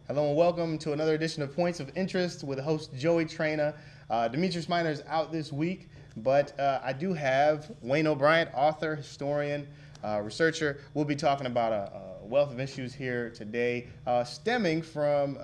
Hello and welcome to another edition of Points of Interest with host Joey Traina. Demetrius Miner is out this week, but I do have Wayne O'Brien, author, historian, researcher. We'll be talking about a wealth of issues here today, stemming from,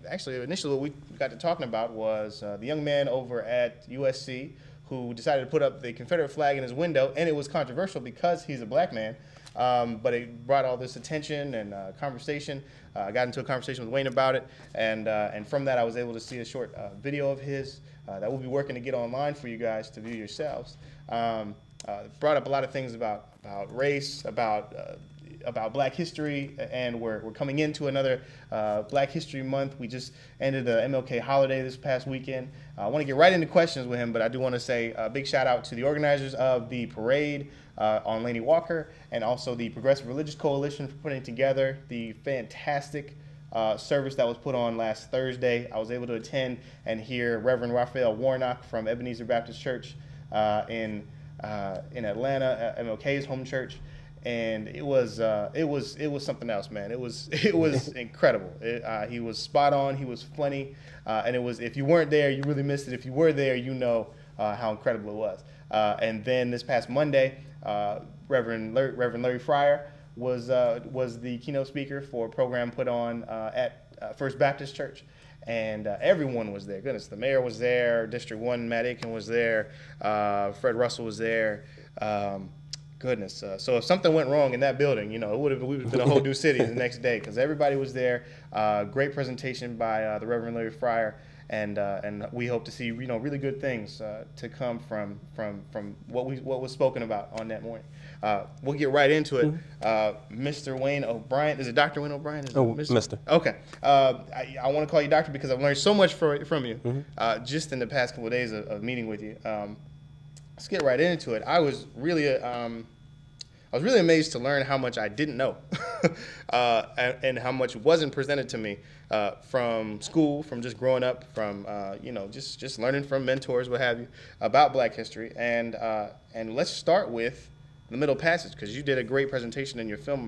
actually initially what we got to talking about was the young man over at USC who decided to put up the Confederate flag in his window, and it was controversial because he's a black man. But it brought all this attention and conversation. I got into a conversation with Wayne about it, and from that I was able to see a short video of his that we'll be working to get online for you guys to view yourselves. Brought up a lot of things about race, about Black history, and we're coming into another Black History Month. We just ended the MLK holiday this past weekend. I want to get right into questions with him, but I do want to say a big shout out to the organizers of the parade on Laney Walker, and also the Progressive Religious Coalition for putting together the fantastic service that was put on last Thursday. I was able to attend and hear Reverend Raphael Warnock from Ebenezer Baptist Church in Atlanta, MLK's home church. And it was something else, man. It was incredible. He was spot on. He was funny, and it was, if you weren't there, you really missed it. If you were there, you know how incredible it was. And then this past Monday, Reverend Larry Fryer was the keynote speaker for a program put on at First Baptist Church. And everyone was there. Goodness, the mayor was there. District 1 Matt Aiken was there. Fred Russell was there. Goodness. So if something went wrong in that building, you know, we would have been a whole new city the next day, because everybody was there. Great presentation by the Reverend Larry Fryer, and we hope to see, you know, really good things to come from what was spoken about on that morning. We'll get right into it. Mr. Wayne O'Brien, is it Dr. Wayne O'Brien? Mr. Okay. I want to call you doctor because I've learned so much from you just in the past couple of days of meeting with you. Let's get right into it. I was really amazed to learn how much I didn't know, and how much wasn't presented to me from school, from just growing up, from just learning from mentors, what have you, about Black history. And let's start with the Middle Passage, because you did a great presentation in your film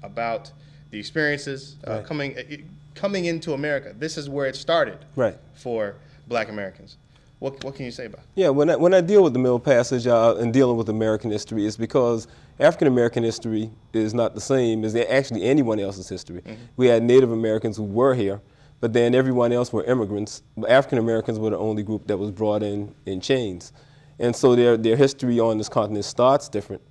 about the experiences right. coming into America. This is where it started, right, for Black Americans. What can you say about it? Yeah, when I deal with the Middle Passage and dealing with American history, it's because African American history is not the same as actually anyone else's history. We had Native Americans who were here, but then everyone else were immigrants. African Americans were the only group that was brought in chains. And so their history on this continent starts different.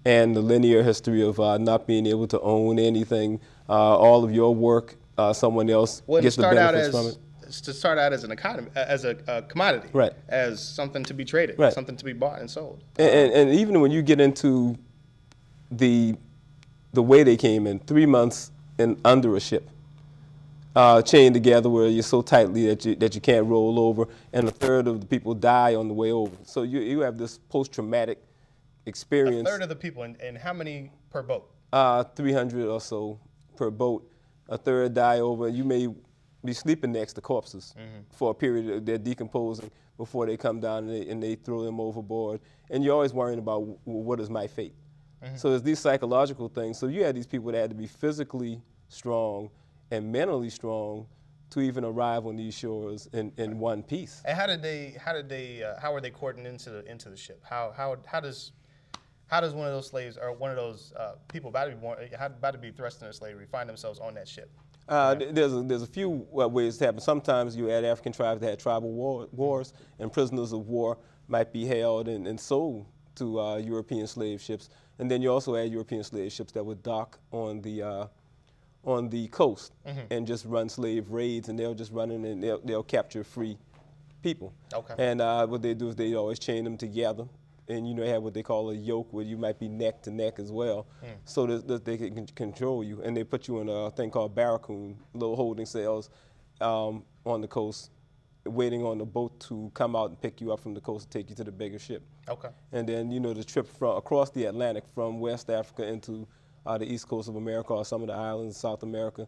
And the linear history of not being able to own anything, all of your work, someone else gets the benefits from it. To start out as an economy, as a commodity, right, as something to be traded, right, something to be bought and sold. And even when you get into the way they came in, 3 months and under a ship, chained together where you're so tightly that you can't roll over, and a third of the people die on the way over. So you have this post-traumatic experience. A third of the people, and how many per boat? 300 or so per boat. A third die over. You may be sleeping next to corpses for a period. They're decomposing before they come down, and they throw them overboard. And you're always worrying about, what is my fate? So there's these psychological things. So you had these people that had to be physically strong and mentally strong to even arrive on these shores in one piece. And how were they cordoned into the ship? How does one of those slaves, or one of those people about to be thrust into slavery, find themselves on that ship? There's a few ways it happens. Sometimes you had African tribes that had tribal wars, and prisoners of war might be held and sold to European slave ships. And then you also had European slave ships that would dock on the coast and just run slave raids, and they'll just run in and they'll capture free people. Okay. And what they do is they always chain them together. And they have what they call a yoke, where you might be neck to neck as well, so that they can control you. And they put you in a thing called barracoon, little holding cells on the coast, waiting on the boat to come out and pick you up from the coast and take you to the bigger ship. Okay. And then the trip across the Atlantic from West Africa into the east coast of America, or some of the islands in South America,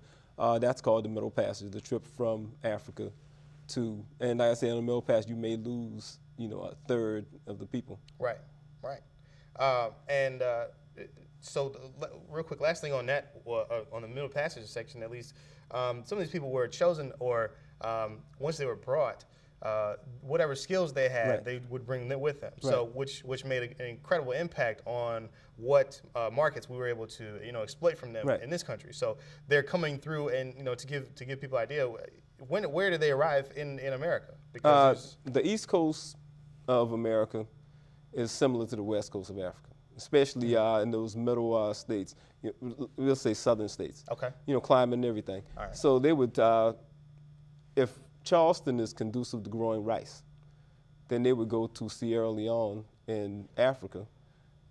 that's called the Middle Passage, the trip from Africa to, and like I said, in the Middle Passage, you may lose a third of the people. Right. so real quick, last thing on that, on the Middle Passage section at least, some of these people were chosen, or once they were brought, whatever skills they had, Right. they would bring them with them. Right. So which made an incredible impact on what markets we were able to exploit from them Right. in this country. So they're coming through, and to give people an idea, where did they arrive in America? Because the East Coast of America is similar to the West Coast of Africa, especially in those middle states. We'll say southern states. Okay. Climate and everything. All right. So they would, if Charleston is conducive to growing rice, then they would go to Sierra Leone in Africa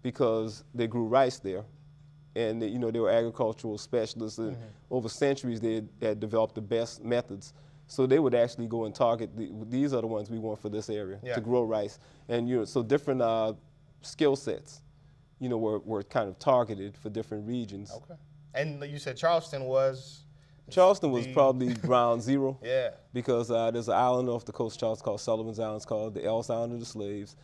because they grew rice there. And they were agricultural specialists, and over centuries they had developed the best methods. So they would actually go and target, these are the ones we want for this area to grow rice. And so different skill sets, were kind of targeted for different regions. Okay. And you said Charleston was? Charleston was probably ground zero. Yeah. Because there's an island off the coast of Charleston called Sullivan's Island. It's called the Ellis Island of the Slaves.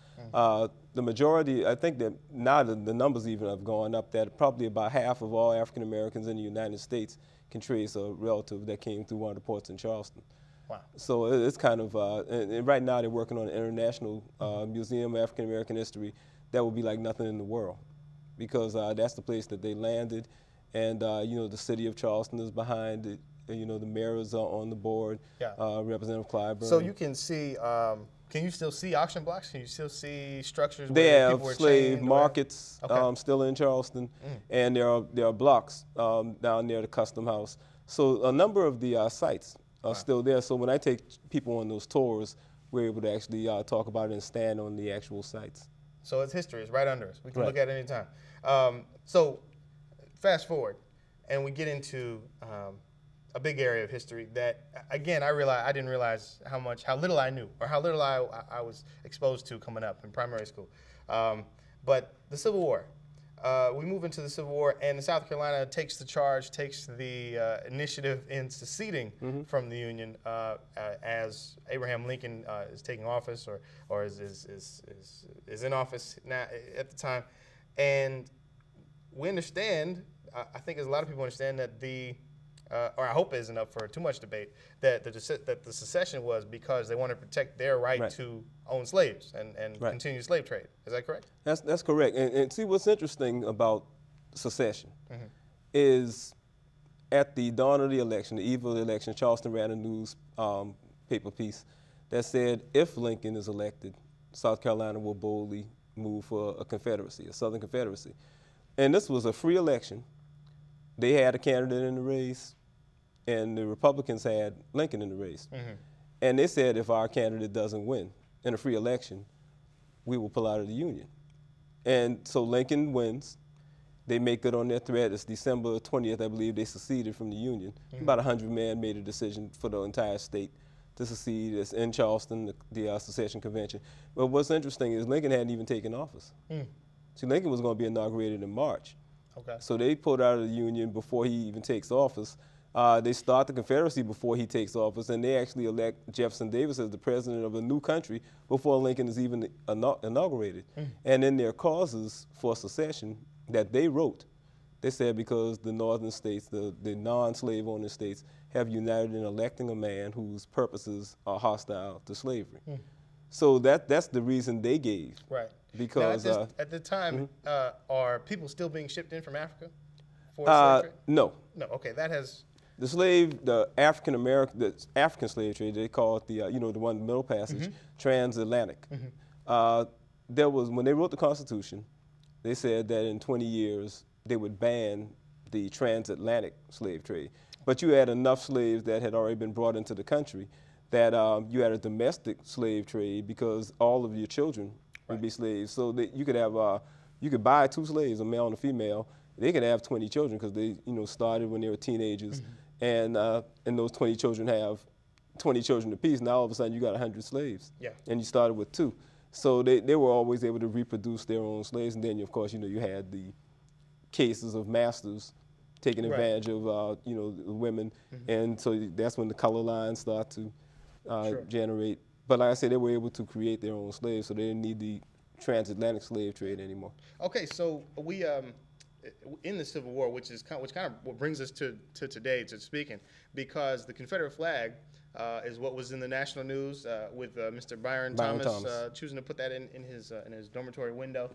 The majority, I think that now the numbers even have gone up, that probably about half of all African Americans in the United States can trace a relative that came through one of the ports in Charleston. Wow. So it's kind of, and right now they're working on an international museum of African American history that will be like nothing in the world, because that's the place that they landed. And the city of Charleston is behind it. The mayors are on the board. Yeah. Representative Clyburn. So you can see. Can you still see auction blocks? Can you still see structures They where have people were slave chained markets Okay. Still in Charleston, and there are blocks down near the Custom House. So a number of the sites are still there. So when I take people on those tours, we're able to actually talk about it and stand on the actual sites. So it's history. It's right under us. We can Right. look at it anytime. So fast forward, and we get into a big area of history that, again, I didn't realize how little I knew, or how little I was exposed to coming up in primary school. But the Civil War. We move into the Civil War, and South Carolina takes the charge, takes the initiative in seceding from the Union as Abraham Lincoln is taking office, or is in office now at the time. And we understand, I think as a lot of people understand, that or I hope it isn't up for too much debate, that the secession was because they wanted to protect their right to own slaves and continue slave trade. Is that correct? That's correct. And see, what's interesting about secession is at the dawn of the election, the eve of the election, Charleston ran a newspaper piece that said, if Lincoln is elected, South Carolina will boldly move for a confederacy, a Southern Confederacy. And this was a free election. They had a candidate in the race, and the Republicans had Lincoln in the race. And they said, if our candidate doesn't win in a free election, we will pull out of the Union. And so Lincoln wins. They make good on their threat. It's December 20th, I believe, they seceded from the Union. About 100 men made a decision for the entire state to secede. It's in Charleston, the secession convention. But what's interesting is Lincoln hadn't even taken office. See, Lincoln was going to be inaugurated in March. Okay. So they pulled out of the Union before he even takes office. They start the Confederacy before he takes office, and they actually elect Jefferson Davis as the president of a new country before Lincoln is even inaugurated. And in their causes for secession that they wrote, they said because the northern states, the non-slave owning states, have united in electing a man whose purposes are hostile to slavery. So that's the reason they gave. Right. Because now at the time, are people still being shipped in from Africa for slave trade? No. No. Okay, that has. The African slave trade, they call it the the one in the Middle Passage, transatlantic. There was, when they wrote the Constitution, they said that in 20 years they would ban the transatlantic slave trade. But you had enough slaves that had already been brought into the country that you had a domestic slave trade because all of your children would be slaves. So that you could have, you could buy 2 slaves, a male and a female. They could have 20 children because they, started when they were teenagers, and those 20 children have 20 children apiece. Now all of a sudden you got 100 slaves, and you started with 2. So they were always able to reproduce their own slaves, and then of course you had the cases of masters taking advantage of the women, and so that's when the color lines start to generate. But like I said, they were able to create their own slaves, so they didn't need the transatlantic slave trade anymore. Okay, so we in the Civil War, which kind of what brings us to today, to speaking, because the Confederate flag is what was in the national news with Mr. Byron Thomas choosing to put that in his dormitory window.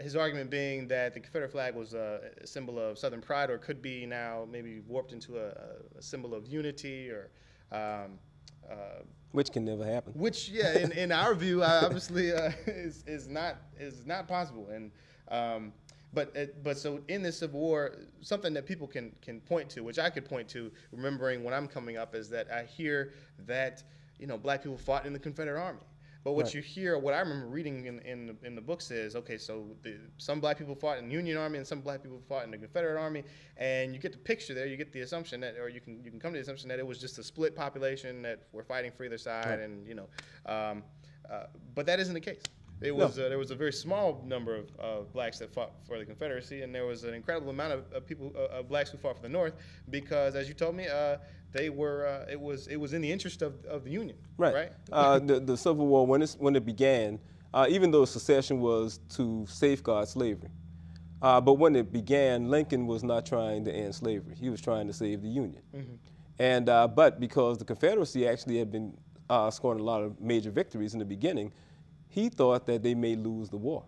His argument being that the Confederate flag was a symbol of Southern pride, or could be now maybe warped into a symbol of unity, or which can never happen. Which, yeah, in our view, obviously is not possible. And but so in this Civil War, something that people can point to, which I could point to, remembering when I'm coming up, is that I hear that black people fought in the Confederate Army. But what you hear, what I remember reading in the books is, okay, so some black people fought in the Union Army and some black people fought in the Confederate Army, and you get the picture there, you get the assumption that, or you can come to the assumption that it was just a split population that were fighting for either side, and but that isn't the case. It was there was a very small number of blacks that fought for the Confederacy, and there was an incredible amount of people, blacks who fought for the North, because as you told me, they were it was in the interest of the Union. Right. The Civil War, when it began, even though secession was to safeguard slavery, but when it began, Lincoln was not trying to end slavery. He was trying to save the Union. Mm-hmm. And but because the Confederacy actually had been scoring a lot of major victories in the beginning, he thought that they may lose the war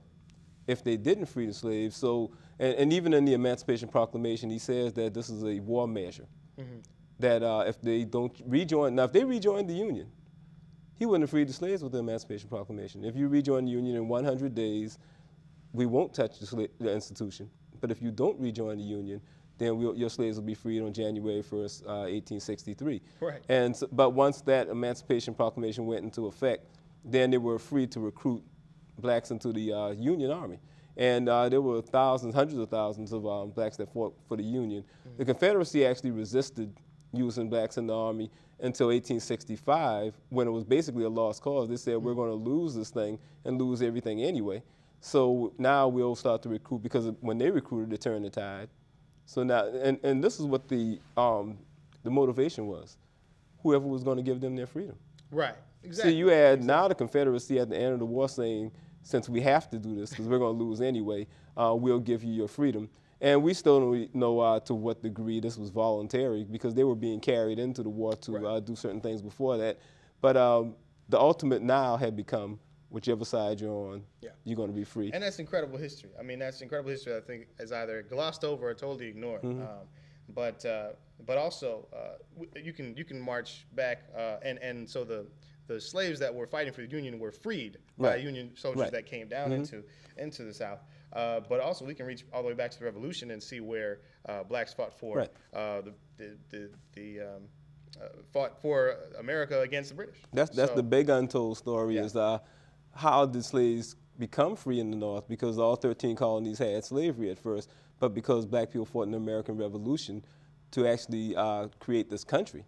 if they didn't free the slaves. So, and even in the Emancipation Proclamation, he says that this is a war measure. Mm-hmm. That if they don't rejoin, now if they rejoined the Union, he wouldn't have freed the slaves with the Emancipation Proclamation. If you rejoin the Union in 100 days, we won't touch the institution. But if you don't rejoin the Union, then your slaves will be freed on January 1st, 1863. Right. And so, but once that Emancipation Proclamation went into effect, then they were free to recruit blacks into the Union Army. And there were thousands, hundreds of thousands of blacks that fought for the Union. Mm-hmm. The Confederacy actually resisted using blacks in the Army until 1865, when it was basically a lost cause. They said, we're going to lose this thing and lose everything anyway. So now we'll start to recruit, because when they recruited, it turned the tide. So now, and this is what the motivation was. Whoever was going to give them their freedom. Right. Exactly. So you had now the Confederacy at the end of the war saying, since we have to do this because we're going to lose anyway, we'll give you your freedom. And we still don't know to what degree this was voluntary, because they were being carried into the war to do certain things before that. But the ultimate now had become, whichever side you're on, you're going to be free. And that's incredible history. I mean, that's incredible history I think is either glossed over or totally ignored. Mm-hmm. But also, you can march back, and so the slaves that were fighting for the Union were freed by Union soldiers that came down into the South. But also, we can reach all the way back to the Revolution and see where blacks fought for fought for America against the British. That's the big untold story is how did slaves become free in the North? Because all 13 colonies had slavery at first, but because black people fought in the American Revolution to actually create this country.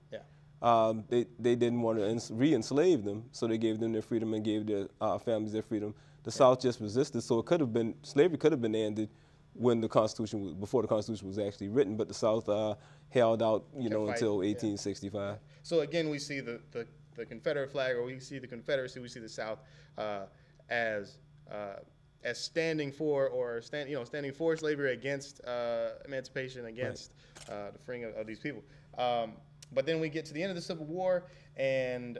They didn't want to re-enslave them, so they gave them their freedom and gave their families their freedom. The South just resisted, so it could have been, slavery could have been ended when the Constitution was, before the Constitution was actually written, but the South held out, until 1865. So again, we see the Confederate flag, or we see the Confederacy, we see the South as standing for, or standing for slavery, against emancipation, against the freeing of these people. But then we get to the end of the Civil War, and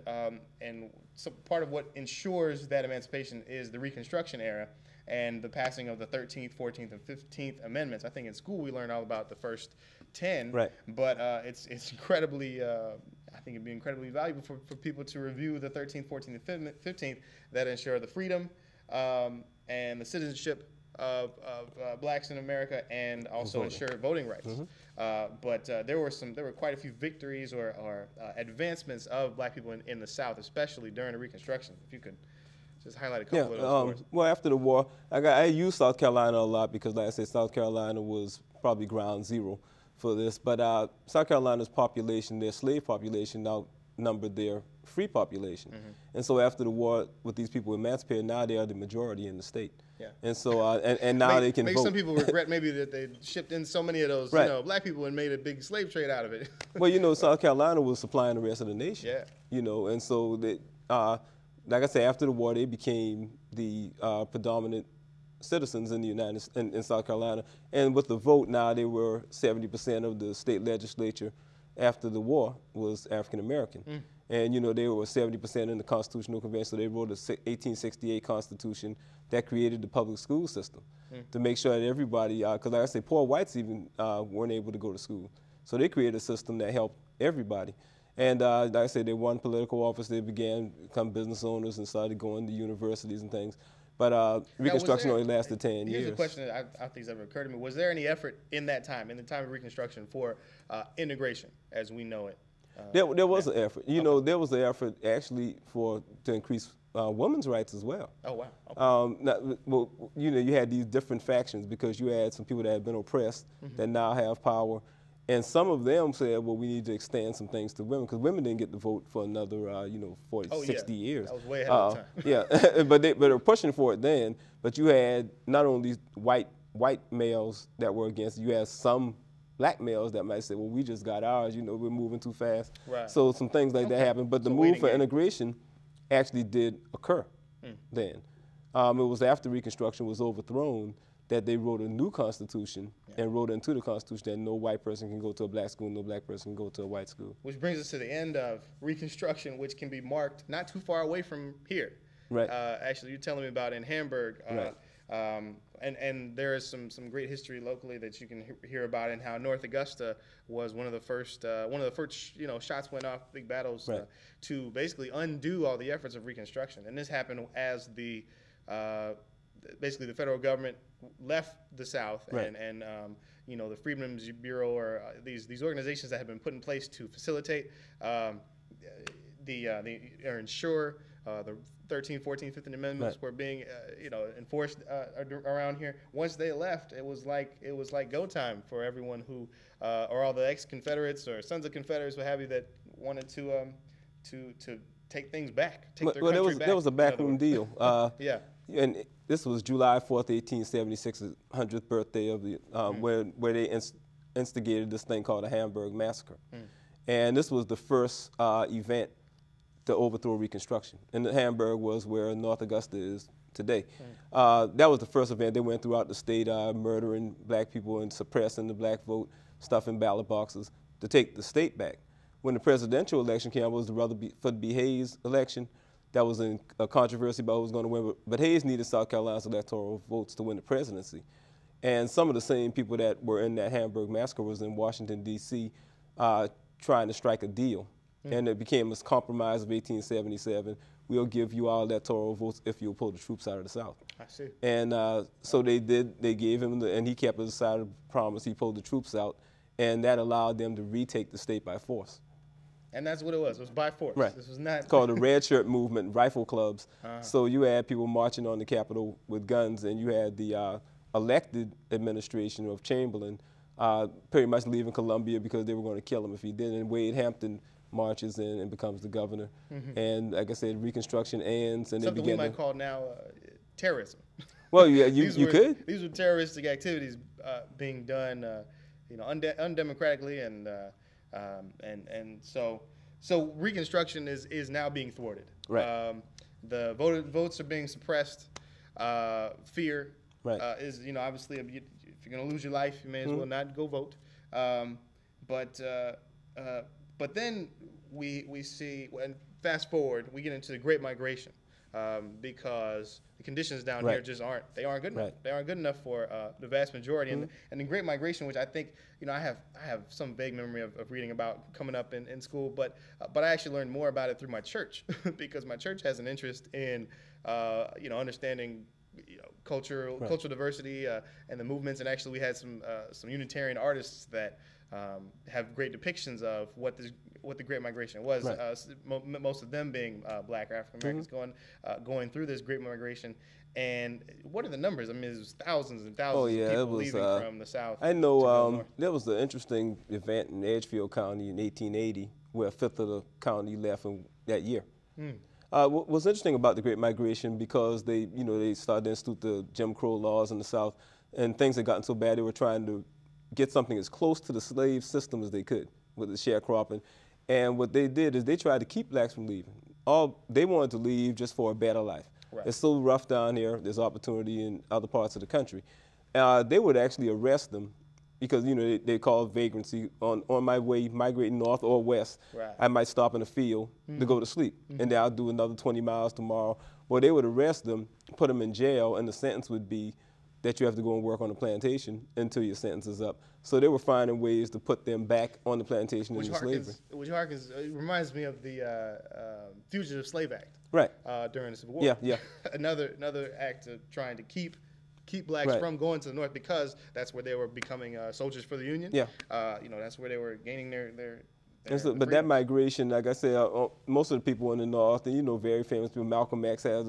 so part of what ensures that emancipation is the Reconstruction era and the passing of the 13th, 14th, and 15th Amendments. I think in school we learned all about the first 10, but it's incredibly, I think it'd be incredibly valuable for people to review the 13th, 14th, and 15th that ensure the freedom and the citizenship of blacks in America, and also ensure voting rights. Mm-hmm. But there were quite a few victories or advancements of black people in the South, especially during the Reconstruction. If you could just highlight a couple of those for us. Well, after the war, I used South Carolina a lot because, like I said, South Carolina was probably ground zero for this. But South Carolina's population, their slave population, outnumbered their free population. Mm-hmm. And so after the war, with these people emancipated, now they are the majority in the state. Yeah. And so and now they can vote. Some people regret maybe that they shipped in so many of those black people and made a big slave trade out of it. Well, South Carolina was supplying the rest of the nation. Yeah. And so they, like I said, after the war, they became the predominant citizens in the in South Carolina. And with the vote now, they were 70% of the state legislature after the war was African American. And, you know, they were 70% in the Constitutional Convention, so they wrote a 1868 Constitution that created the public school system to make sure that everybody, because like I say, poor whites even weren't able to go to school. So they created a system that helped everybody. And like I said, they won political office, they began to become business owners and started going to universities and things. But Reconstruction only lasted 10 years. Here's a question that I don't think has ever occurred to me. Was there any effort in that time, in the time of Reconstruction, for integration as we know it? There was an effort. You know, there was an effort actually to increase women's rights as well. Oh, wow. Okay. Well, you know, you had these different factions because you had some people that had been oppressed that now have power. And some of them said, well, we need to extend some things to women because women didn't get to vote for another, 40, 60 years. That was way ahead of time. Yeah, but they were pushing for it then. But you had not only white males that were against it, you had some black males that might say, well, we just got ours, you know, we're moving too fast. Right. So some things like that happened. But the move for integration actually did occur then. It was after Reconstruction was overthrown that they wrote a new constitution and wrote into the Constitution that no white person can go to a black school, no black person can go to a white school. Which brings us to the end of Reconstruction, which can be marked not too far away from here. Right. Actually, you're telling me about in Hamburg. Right. And there is some great history locally that you can hear about, and how North Augusta was one of the first shots went off, big battles to basically undo all the efforts of Reconstruction. And this happened as basically the federal government left the South, and the Freedmen's Bureau, or these organizations that have been put in place to facilitate or ensure the 13th, 14th, 15th Amendments were being enforced around here. Once they left, it was like go time for everyone who or all the ex-Confederates or sons of Confederates, what have you, that wanted to take things back, take their country back. There was a backroom deal. Yeah. And this was July 4th, 1876, the 100th birthday of the where they instigated this thing called the Hamburg Massacre. And this was the first event to overthrow Reconstruction. And Hamburg was where North Augusta is today. That was the first event. They went throughout the state murdering black people and suppressing the black vote, stuffing ballot boxes to take the state back. When the presidential election came, it was the Rutherford B. Hayes election. That was a controversy about who was going to win. But Hayes needed South Carolina's electoral votes to win the presidency. And some of the same people that were in that Hamburg massacre was in Washington, D.C., trying to strike a deal. And it became this compromise of 1877. We'll give you all electoral votes if you'll pull the troops out of the South. I see. And so they did. They gave him, and he kept his side of the promise. He pulled the troops out, and that allowed them to retake the state by force. And that's what it was. It was by force. Right. This was not. It's called the Red Shirt Movement, rifle clubs. So you had people marching on the Capitol with guns, and you had the elected administration of Chamberlain pretty much leaving Columbia because they were going to kill him if he didn't. And Wade Hampton marches in and becomes the governor. And like I said, Reconstruction ends, and something they began we might call now terrorism. Well, yeah, you could. These were terroristic activities being done, undemocratically, and so Reconstruction is now being thwarted. Right. The votes are being suppressed. Fear is obviously if you're going to lose your life, you may as well not go vote. But then we see, and fast forward, we get into the Great Migration because the conditions down here just aren't good enough. They aren't good enough for the vast majority. And the Great Migration, which I think I have some vague memory of reading about coming up in school, but I actually learned more about it through my church because my church has an interest in understanding cultural diversity and the movements. And actually, we had some Unitarian artists that have great depictions of what the Great Migration was. Most of them being black or African Americans going through this Great Migration. And what are the numbers? I mean, it was thousands and thousands of people leaving from the South. I know there was an interesting event in Edgefield County in 1880 where a fifth of the county left in that year. What's interesting about the Great Migration, because they started to institute the Jim Crow laws in the South, and things had gotten so bad they were trying to get something as close to the slave system as they could with the sharecropping. And what they did is they tried to keep blacks from leaving. They wanted to leave just for a better life. Right. It's so rough down here. There's opportunity in other parts of the country. They would actually arrest them because, you know, they call it vagrancy. On my way migrating north or west, Right. I might stop in a field to go to sleep, and then I'll do another 20 miles tomorrow. Well, they would arrest them, put them in jail, and the sentence would be that you have to go and work on the plantation until your sentence is up. So they were finding ways to put them back on the plantation into slavery. Which harkens, it reminds me of the Fugitive Slave Act. Right. During the Civil War. Yeah, yeah. another act of trying to keep blacks Right. from going to the north because that's where they were becoming soldiers for the Union. Yeah. You know, that's where they were gaining their But that migration, like I said, most of the people in the north, and you know, very famous people. Malcolm X has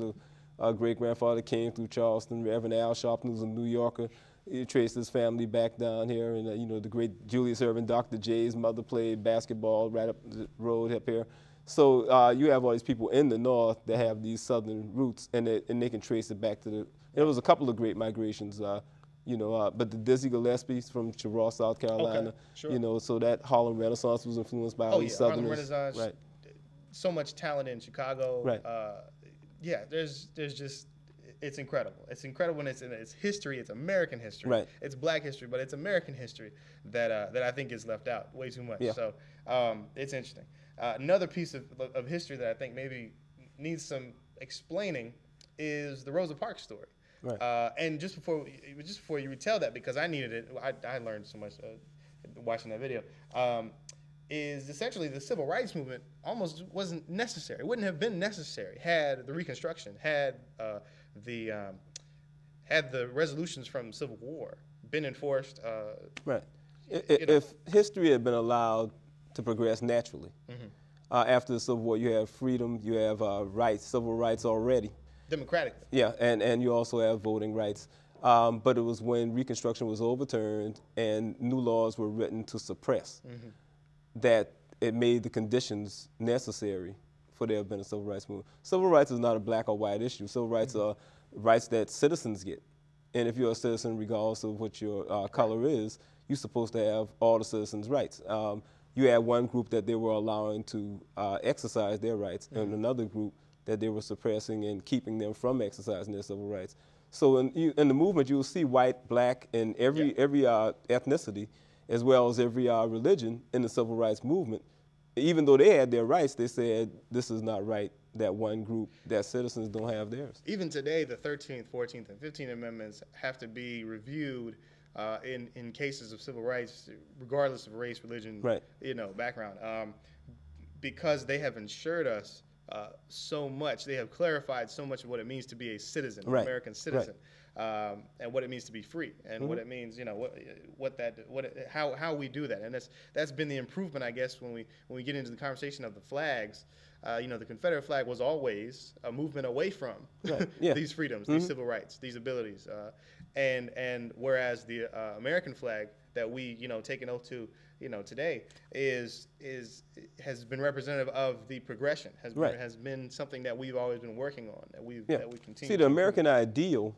a great-grandfather came through Charleston. Reverend Al Sharpton was a New Yorker. He traced his family back down here, and you know, the great Julius Erving, Dr. J's mother played basketball right up the road up here. So you have all these people in the north that have these southern roots, and they can trace it back to the. There was a couple of great migrations, you know, but the Dizzy Gillespie's from Cheraw, South Carolina. Okay, sure. You know, so that Harlem Renaissance was influenced by all these Harlem Southerners. Renaissance. Right. So much talent in Chicago. Right. Yeah, there's just, it's incredible. It's incredible, and it's history. It's American history. Right. It's Black history, but it's American history that I think is left out way too much. Yeah. So it's interesting. Another piece of history that I think maybe needs some explaining is the Rosa Parks story. Right. And just before you retell that, because I needed it, I learned so much watching that video. Is essentially the civil rights movement almost wasn't necessary. It wouldn't have been necessary had the Reconstruction, had the resolutions from Civil War been enforced. Right. If history had been allowed to progress naturally, after the Civil War, you have freedom, you have rights, civil rights already. Democratically. Yeah, and you also have voting rights. But it was when Reconstruction was overturned and new laws were written to suppress that it made the conditions necessary for there to have been a civil rights movement. Civil rights is not a black or white issue. Civil rights are rights that citizens get. And if you're a citizen, regardless of what your color is, you're supposed to have all the citizens' rights. You had one group that they were allowing to exercise their rights, and another group that they were suppressing and keeping them from exercising their civil rights. So in the movement, you'll see white, black, and every ethnicity, as well as every religion in the civil rights movement. Even though they had their rights, they said this is not right that one group, that citizens don't have theirs. Even today, the 13th, 14th, and 15th Amendments have to be reviewed in cases of civil rights, regardless of race, religion, you know, background, because they have ensured us so much. We have clarified so much of what it means to be a citizen, an American citizen, and what it means to be free, and what it means, you know, how we do that, and that's been the improvement, I guess, when we get into the conversation of the flags. You know, the Confederate flag was always a movement away from these freedoms, these civil rights, these abilities, and whereas the American flag that we, you know, take an oath to, you know, today has been representative of the progression, has been something that we've always been working on, that we continue. See, the American ideal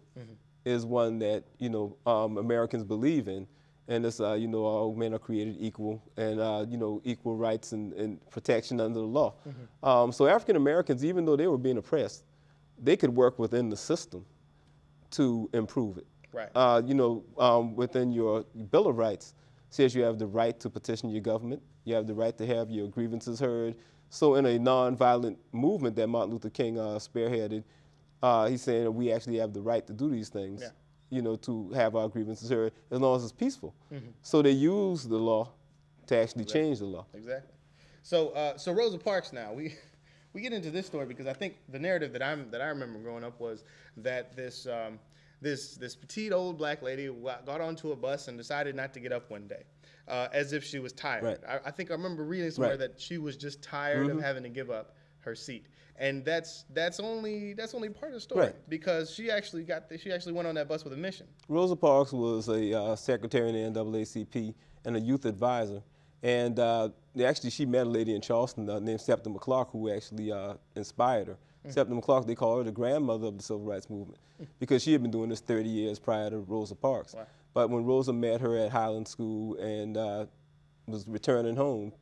is one that, you know, Americans believe in, and it's you know, all men are created equal, and you know, equal rights and protection under the law. So African Americans, even though they were being oppressed, they could work within the system to improve it. Right. You know, within your Bill of Rights, says you have the right to petition your government. You have the right to have your grievances heard. So in a nonviolent movement that Martin Luther King spearheaded, he's saying that we actually have the right to do these things, you know, to have our grievances heard as long as it's peaceful. So they use the law to actually change the law. Exactly. So so Rosa Parks now, we get into this story because I think the narrative that I remember growing up was that this petite old black lady got onto a bus and decided not to get up one day, as if she was tired. I think I remember reading somewhere that she was just tired of having to give up her seat, and that's only part of the story because she actually went on that bus with a mission. Rosa Parks was a secretary in the NAACP and a youth advisor, and she met a lady in Charleston named Septima Clark who actually inspired her. Septima Clark, they call her the grandmother of the civil rights movement because she had been doing this 30 years prior to Rosa Parks. Wow. But when Rosa met her at Highland School and was returning home,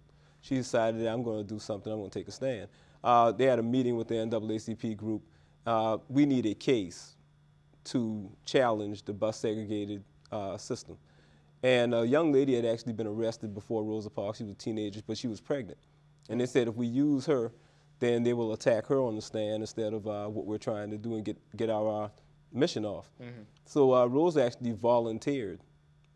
she decided that I'm going to do something, I'm going to take a stand. They had a meeting with the NAACP group, we need a case to challenge the bus segregated system. And a young lady had actually been arrested before Rosa Parks. She was a teenager, but she was pregnant. And they said if we use her, then they will attack her on the stand instead of what we're trying to do and get our mission off. So Rosa actually volunteered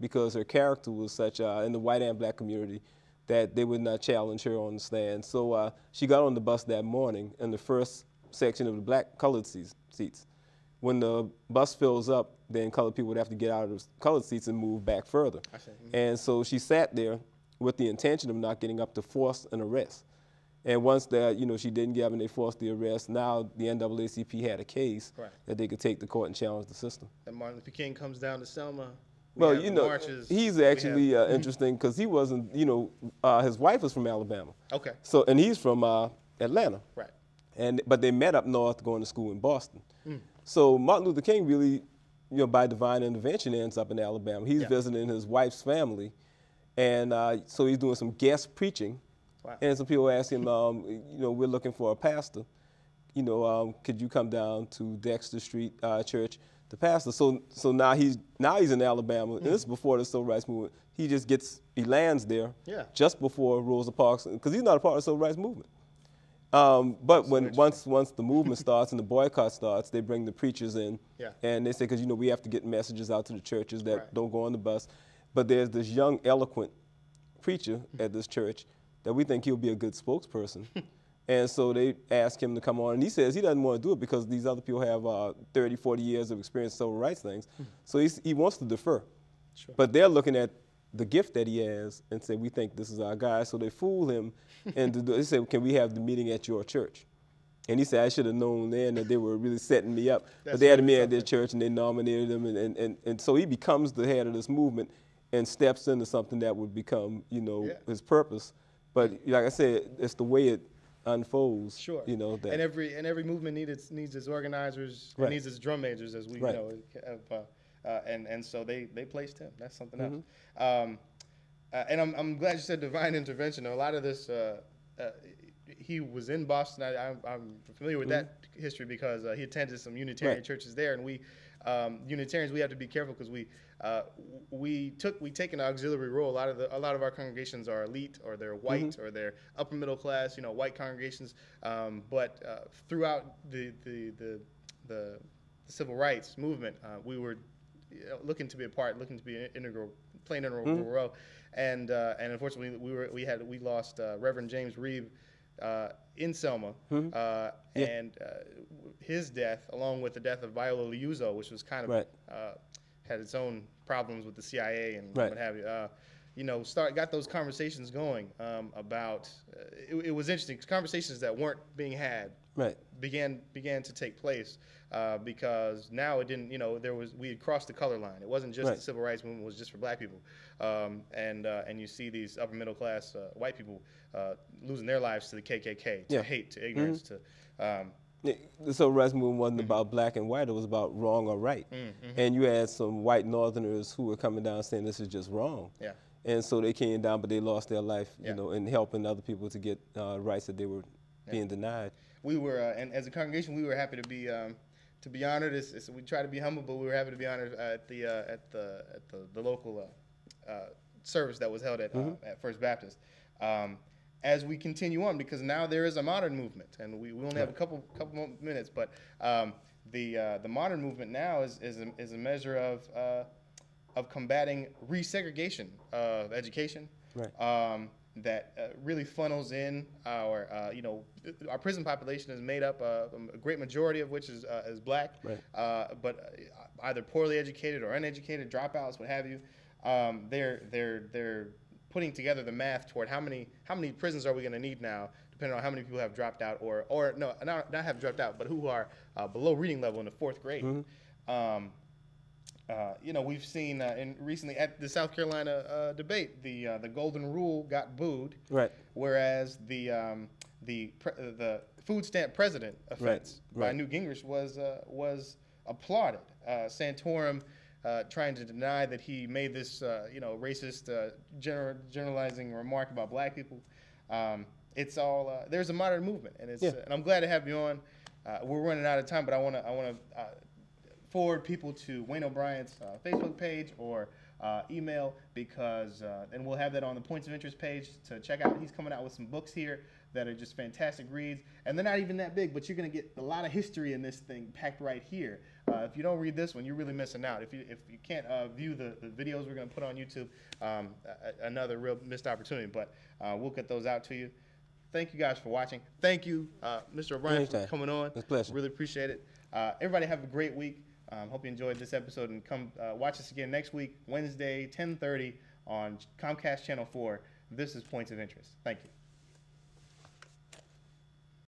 because her character was such in the white and black community that they would not challenge her on the stand. So she got on the bus that morning in the first section of the black colored seats. When the bus fills up, then colored people would have to get out of the colored seats and move back further. And so she sat there with the intention of not getting up to force an arrest. And once that, she didn't get up and they forced the arrest, now the NAACP had a case that they could take to court and challenge the system. And Martin Luther King comes down to Selma. Well, he's actually interesting because he wasn't, his wife was from Alabama. Okay. So, and he's from Atlanta. Right. But they met up north going to school in Boston. So Martin Luther King really, by divine intervention ends up in Alabama. He's visiting his wife's family. And so he's doing some guest preaching. Wow. And some people ask him, we're looking for a pastor. Could you come down to Dexter Street Church to pastor? So now he's in Alabama, and this is before the Civil Rights Movement. He lands there just before Rosa Parks, because he's not a part of the Civil Rights Movement. But once the movement starts and the boycott starts, they bring the preachers in, and they say, because we have to get messages out to the churches that don't go on the bus. But there's this young, eloquent preacher at this church that we think he'll be a good spokesperson. And so they ask him to come on, and he says he doesn't want to do it because these other people have 30, 40 years of experience in civil rights things. So he wants to defer. Sure. But they're looking at the gift that he has and say, we think this is our guy. So they fool him, and they say, can we have the meeting at your church? And he said, I should have known then that they were really setting me up. But they had a meeting at their church, and they nominated him, and so he becomes the head of this movement and steps into something that would become, his purpose. But like I said, it's the way it unfolds. Sure. That and every movement needs its organizers, it needs its drum majors, as we know. And so they placed him. That's something else. And I'm glad you said divine intervention. A lot of this, he was in Boston. I'm familiar with that history because he attended some Unitarian churches there, and we Unitarians, we have to be careful because we take an auxiliary role. A lot of our congregations are elite, or they're white, or they're upper middle class, white congregations. But throughout the civil rights movement, we were looking to be a part, looking to be an integral, playing an integral role. And unfortunately, we lost Reverend James Reeve in Selma, and his death, along with the death of Viola Liuzzo, which was kind of had its own problems with the CIA and what have you. Got those conversations going about. It was interesting. Conversations that weren't being had began to take place because now it didn't. We had crossed the color line. It wasn't just the civil rights movement was just for black people, and you see these upper middle class white people losing their lives to the KKK, to hate, to ignorance, to. The civil rights movement wasn't about black and white; it was about wrong or right. And you had some white Northerners who were coming down saying this is just wrong. And so they came down, but they lost their life, in helping other people to get rights that they were being denied. We were, and as a congregation, we were happy to be honored. We try to be humble, but we were happy to be honored at the local service that was held at First Baptist. As we continue on, because now there is a modern movement, and we only have a couple more minutes, but the modern movement now is a measure of combating resegregation of education. That really funnels in our prison population is made up of a great majority of which is black, but either poorly educated or uneducated, dropouts, what have you. They're putting together the math toward how many prisons are we going to need now, depending on how many people have dropped out, or no, not have dropped out, but who are below reading level in the 4th grade. We've seen recently at the South Carolina debate, the golden rule got booed, whereas the food stamp president offense by Newt Gingrich was applauded. Santorum trying to deny that he made this racist generalizing remark about black people. It's all there's a modern movement, and and I'm glad to have you on. we're running out of time, but I want to forward people to Wayne O'Brien's Facebook page or email, because and we'll have that on the Points of Interest page to check out. He's coming out with some books here that are just fantastic reads, and they're not even that big, but you're going to get a lot of history in this thing packed right here. If you don't read this one, you're really missing out. If you can't view the videos we're going to put on YouTube, another real missed opportunity, but we'll get those out to you. Thank you guys for watching. Thank you, Mr. O'Brien, for coming on. It's a pleasure. Really appreciate it. Everybody have a great week. Hope you enjoyed this episode, and come watch us again next week, Wednesday, 10:30 on Comcast Channel 4. This is Points of Interest. Thank you.